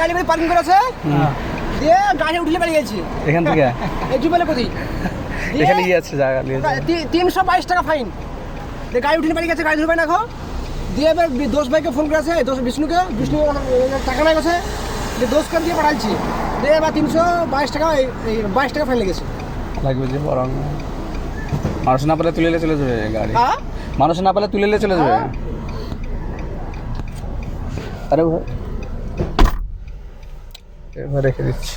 গাড়ি পার্কিং করেছে, দিয়ে গাড়ি উঠলে বেরিয়ে গেছি এখান থেকে এই জুবেলে কোথায় এখানে গিয়ে আছে জায়গা নিয়ে 322 টাকা ফাইন। দিয়ে গাড়ি উঠলে বেরিয়ে গেছে, গাড়ি ধরবে না এখন। দিয়ে এবার দোষ ভাইকে ফোন করেছে, বিষ্ণু টাকা না গেছে, দিয়ে দোষকে দিয়ে পাঠাচ্ছি। দিয়ে এবার 322 টাকা, এই 22 টাকা ফাইন লেগেছে। লাগবে যে বরং মানুষ না পেলে তুলে চলে যাবে গাড়ি, হ্যাঁ মানুষ না পেলে তুলে চলে যাবে। আরে ভাই এবার রেখে দিচ্ছি।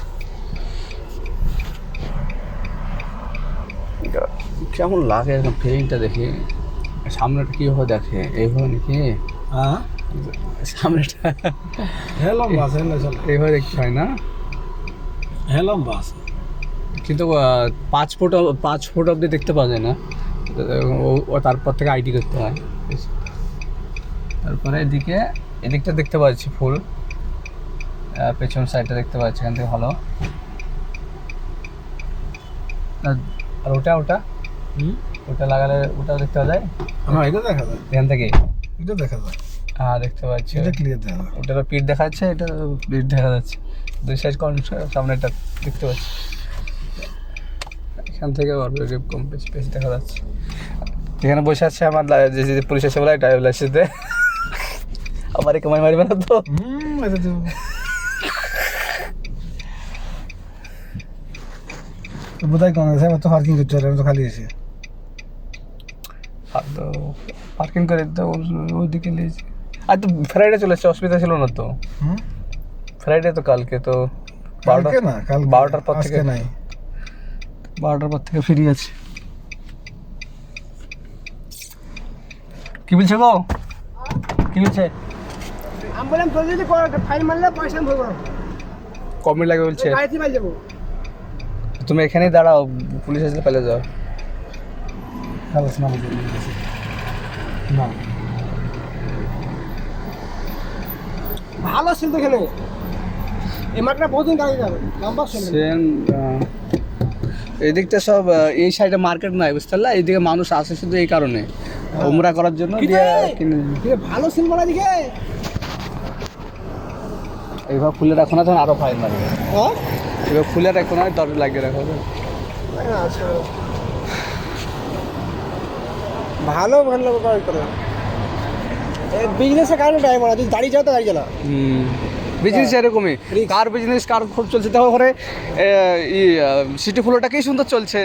কেমন লাগে এরকম ফিলিংটা দেখি, সামনেটা কীভাবে দেখে এইভাবে নাকি সামনেটা এইভাবে দেখতে হয় না, লম্বা আছে কিন্তু 5 ফুট অবধি দেখতে পাওয়া যায় না, ও তারপর থেকে আইডি করতে হয়। তারপরে এদিকটা দেখতে পাচ্ছি ফুল, পেছন সাইডটা দেখতে পাচ্ছি এখান থেকে ভালো। আর ওটা লাগালে ওটাও দেখতে পাওয়া যায়। হ্যাঁ এটা দেখা যায়, এখান থেকে এটা দেখা যায়, হ্যাঁ দেখতে পাচ্ছি, এটা ক্লিয়ার দেখা যায়। ওটারও পিঠ দেখা যাচ্ছে, এটা পিঠ দেখা যাচ্ছে, দুই সাইড সামনেটা দেখতে পাচ্ছি। এখান থেকে কম বেশি দেখা যাচ্ছে। এখানে বসে আছে আমার যে পুলিশ এসে বলে ড্রাইভার লাইসেন্সে আমার কমাই মারবে না তো। এটা তো বোধহয় কোন আছে, তো পার্কিং করতে হবে, তো খালি আছে। আর তো পার্কিং করে তো ওইদিকে নিয়েছি। আর তো ফ্রাইডে চলে এসছে, অসুবিধা ছিল না তো। ফ্রাইডে তো কালকে তো 12টার পর থেকে নাই, 12টার পর থেকে ফ্রি আছে। কি বলছে গো, কি বলছে? আমি বললাম তোর যদি ফাইন মারলে পয়সা আমি ভরবো না, কমই লাগে বলছে। গাড়িতে পাই যাবো। তুমি এখানেই দাঁড়াও, পুলিশ আসলে পেলে যাও। খালাস না বুঝে না, ভালো ছিল তো এখানে, এই মাঠটা বহুদিন গাড়ি যাবে, লম্বা ছিল। এদিকটা সব এই সাইডে মার্কেট নাই, বুঝতে পারলা? এইদিকে মানুষ আসে শুধু এই কারণে উমরা করার জন্য। ভালো ছিল বলা দিকে এইভাবে খুলে রাখো না, তখন আরো ফাইন লাগবে। এবার খুলে রাখো না, দরজা লাগিয়ে রাখো। ভালো ভালো করে বিজনেসের কারণে টাইম না, যদি দাঁড়িয়ে যাও তো গাড়ি চালা। বিজনেস এরকমই, কার বিজনেস কার খুব চলছে। দেখো ঘরে সিটি ফ্লোরটা কি সুন্দর চলছে,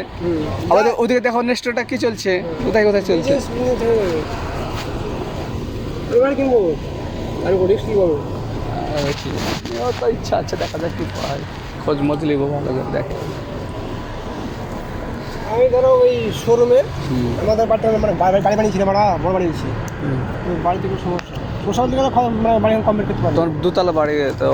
আমাদের ওদিকে দেখো নেক্সটটা কি চলছে, কোথায় কোথায় চলছে। এবার কিনবো আর রিস্ক কি করবো, তো ইচ্ছা আছে, দেখা যাক কি হয়, খোঁজ মজ লিবো ভালো করে দেখে। আমি ধরো ওই শোরুমে আমাদের বাড়িটা মানে বাড়ি বানিয়েছি, আমরা বড় বানিয়েছি, বাড়িতে কোনো সমস্যা দিকে বাড়ি কমপ্লিট করতে পারি। তোমার 2 তলা বাড়ি, তো